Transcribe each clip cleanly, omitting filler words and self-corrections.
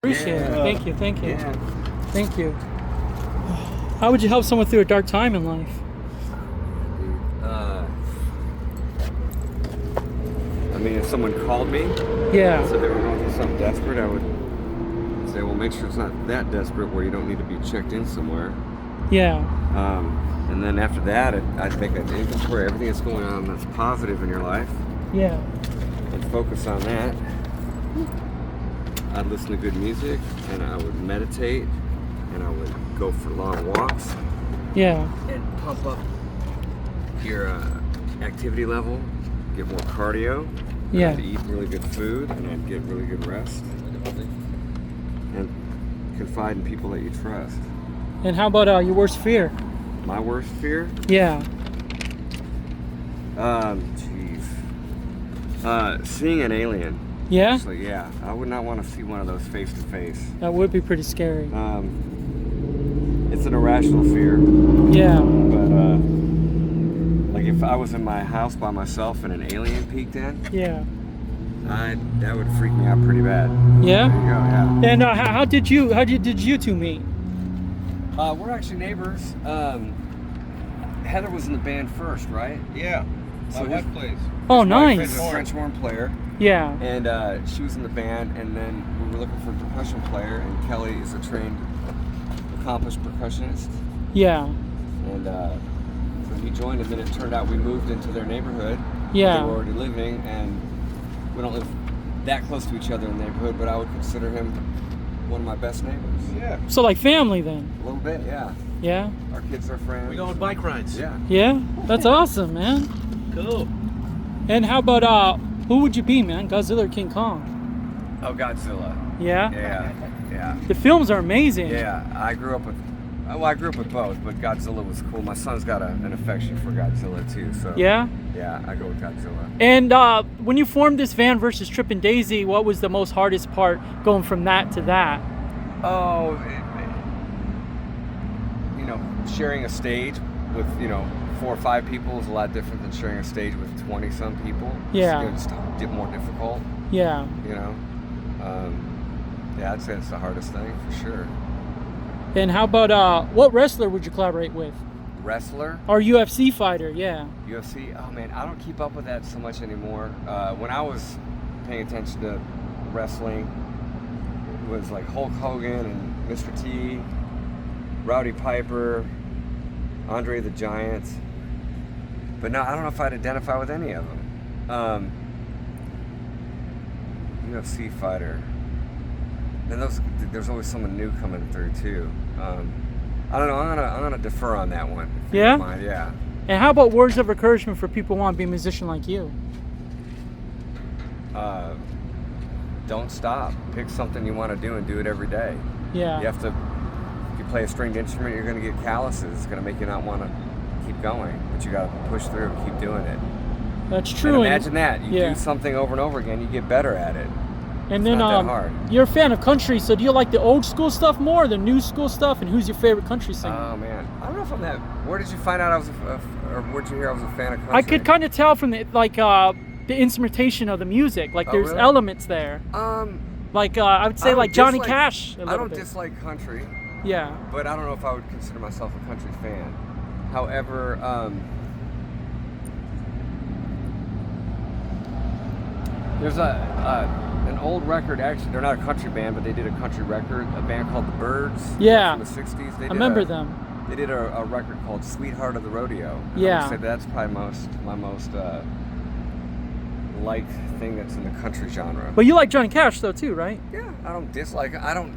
Appreciate it. Thank you. Yeah. Thank you. How would you help someone through a dark time in life? I mean, if someone called me, Yeah. so they were going through something desperate, I would say, well, make sure it's not that desperate where you don't need to be checked in somewhere. Yeah. And then after that, I'd make an inventory of everything that's going on that's positive in your life Yeah. and focus on that. I'd listen to good music, and I would meditate, and I would go for long walks Yeah. and pump up your activity level, get more cardio. Yeah. I'd eat really good food, and I'd get really good rest, and confide in people that you trust. And how about your worst fear? My worst fear? Yeah. Seeing an alien. Yeah? Actually, yeah. I would not want to see one of those face to face. That would be pretty scary. It's an irrational fear. Yeah. But, like if I was in my house by myself and an alien peeked in, Yeah. that would freak me out pretty bad. Yeah? There you go, yeah. And how did you two meet? We're actually neighbors. Heather was in the band first, right? Yeah. So My wife plays. Oh, My nice. friend's a French horn player, Yeah. and she was in the band, and then we were looking for a percussion player, and Kelly is a trained, accomplished percussionist, Yeah. and so he joined, and then it turned out we moved into their neighborhood. Yeah. They were already living, and we don't live that close to each other in the neighborhood, but I would consider him one of my best neighbors. Yeah. So like family then? A little bit, yeah. Yeah. Our kids are friends. We go on bike rides. Yeah. Yeah. That's awesome, man. Cool. And how about who would you be, man? Godzilla or King Kong? Oh, Godzilla. Yeah. Yeah. The films are amazing. Yeah, I grew up with both, but Godzilla was cool. My son's got an affection for Godzilla too, so Yeah. yeah, I go with Godzilla. And when you formed this Van versus Trippin' Daisy, what was the most hardest part going from that to that? Oh, sharing a stage with 4 or 5 people is a lot different than sharing a stage with 20-some people. Yeah. It's a bit more difficult. Yeah. Yeah, I'd say it's the hardest thing for sure. And how about what wrestler would you collaborate with? Wrestler. Or UFC fighter? Yeah. UFC, oh man, I don't keep up with that so much anymore. When I was paying attention to wrestling, it was like Hulk Hogan and Mr. T, Rowdy Piper, Andre the Giant. But no, I don't know if I'd identify with any of them. UFC fighter. And there's always someone new coming through too. I don't know. I'm gonna defer on that one. If you Yeah? don't mind. Yeah. And how about words of encouragement for people who want to be a musician like you? Don't stop. Pick something you want to do and do it every day. Yeah. You have to. If you play a stringed instrument, you're gonna get calluses. It's gonna make you not want to keep going. But you gotta push through and keep doing it. That's true. And imagine that. You yeah. do something over and over again, you get better at it. And It's then not that hard. you're a fan of country, so do you like the old school stuff more or the new school stuff? And who's your favorite country singer? Oh man, I don't know if I'm that. Where did you find out I was, or where'd you hear I was a fan of country? I could kind of tell from the the instrumentation of the music. Like there's really? elements there. Like I would say like Johnny Cash. I don't dislike country. Yeah. But I don't know if I would consider myself a country fan. However, there's an old record. Actually, they're not a country band, but they did a country record. A band called the Birds. Yeah. From the '60s. I remember them. They did a record called "Sweetheart of the Rodeo." And Yeah. I would say that's probably my most liked thing that's in the country genre. But you like Johnny Cash though too, right? Yeah, I don't dislike it. I'm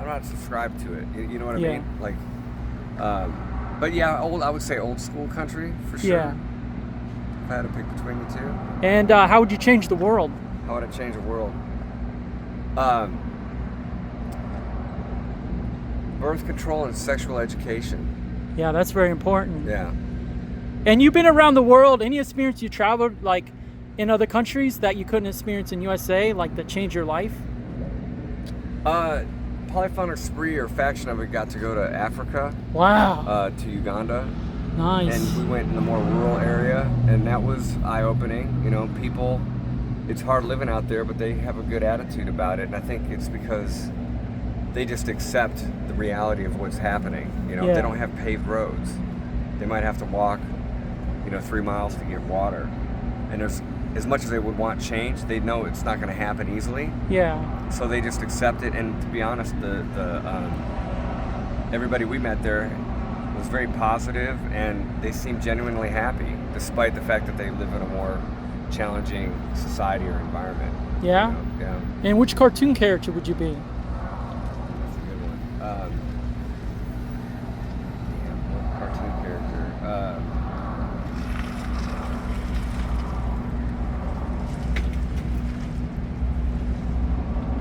not subscribed to it. You know what I Yeah. mean? Like, but yeah, I would say old school country for sure. Yeah. If I had to pick between the two. And how would you change the world? How would I change the world? Birth control and sexual education. Yeah, that's very important. Yeah. And you've been around the world. Any experience you traveled like in other countries that you couldn't experience in USA, like that changed your life? Polyphonic Spree or faction of it got to go to Africa. Wow. To Uganda. Nice. And we went in the more rural area, and that was eye-opening. People it's hard living out there, but they have a good attitude about it, and I think it's because they just accept the reality of what's happening. You know, Yeah. they don't have paved roads. They might have to walk, 3 miles to get water. And there's, as much as they would want change, they know it's not going to happen easily. Yeah. So they just accept it. And to be honest, everybody we met there was very positive, and they seemed genuinely happy, despite the fact that they live in a more challenging society or environment. Yeah? Yeah. And which cartoon character would you be? That's a good one. What cartoon character?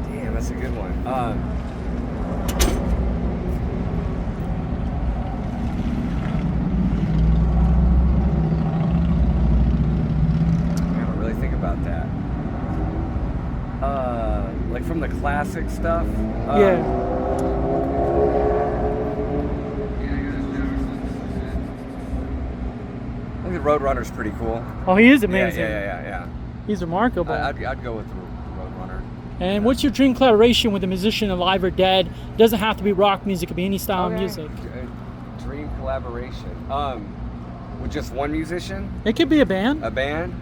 Damn, that's a good one. I gotta really think about that. Like from the classic stuff. Yeah. I think the Roadrunner's pretty cool. Oh, he is Yeah, amazing. yeah. He's remarkable. I'd go with the Roadrunner. And what's your dream collaboration with a musician alive or dead? It doesn't have to be rock music, it could be any style of Okay. music. Dream collaboration. With just one musician? It could be a band. A band?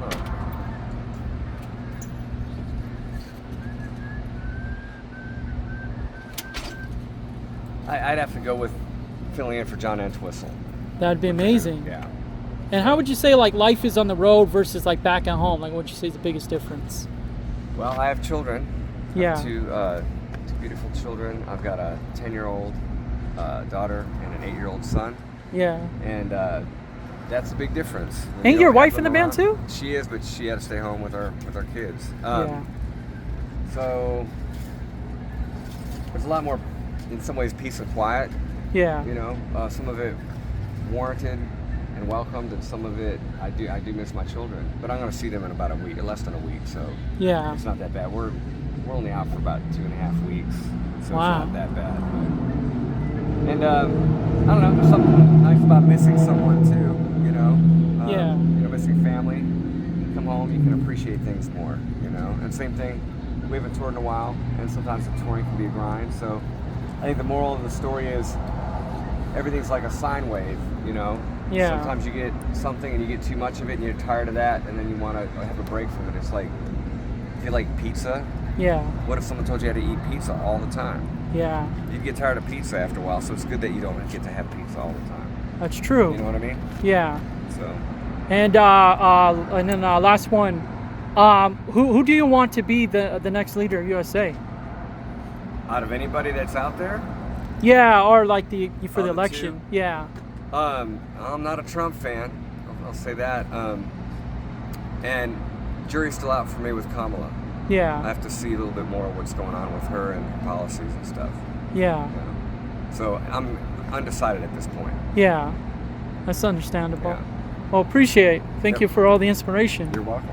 Huh. I'd have to go with filling in for John Entwistle. That'd be amazing. Yeah. And how would you say like life is on the road versus like back at home? Like what would you say is the biggest difference? Well, I have children. I Yeah. have two beautiful children. I've got a 10-year-old daughter and an 8-year-old son. Yeah. And that's a big difference. When Ain't you your don't wife have in the them band around. too? She is, but she had to stay home with our kids. Yeah. So there's a lot more, in some ways, peace and quiet. Yeah. Some of it warranted and welcomed, and some of it I do miss my children. But I'm going to see them in about a week, less than a week, so Yeah. it's not that bad. We're only out for about 2.5 weeks, so Wow. it's not that bad. And I don't know, there's something nice about missing someone too. Yeah. Missing family. You come home, you can appreciate things more. And same thing. We haven't toured in a while, and sometimes the touring can be a grind. So I think the moral of the story is everything's like a sine wave. Yeah. Sometimes you get something and you get too much of it, and you're tired of that, and then you want to have a break from it. It's like, if you like pizza, Yeah. what if someone told you how to eat pizza all the time? Yeah. You'd get tired of pizza after a while, so it's good that you don't get to have pizza all the time. That's true. You know what I mean? Yeah. So, And then last one. Who do you want to be the next leader of USA? out of anybody that's out there, Yeah, or like for Oh, the the election. two? Yeah. I'm not a Trump fan. I'll say that. And jury's still out for me with Kamala. I Yeah. have to see a little bit more of what's going on with her and her policies and stuff. Yeah. So I'm undecided at this point. Yeah. That's understandable. Yeah. Well, appreciate it. Thank Yep. you for all the inspiration. You're welcome.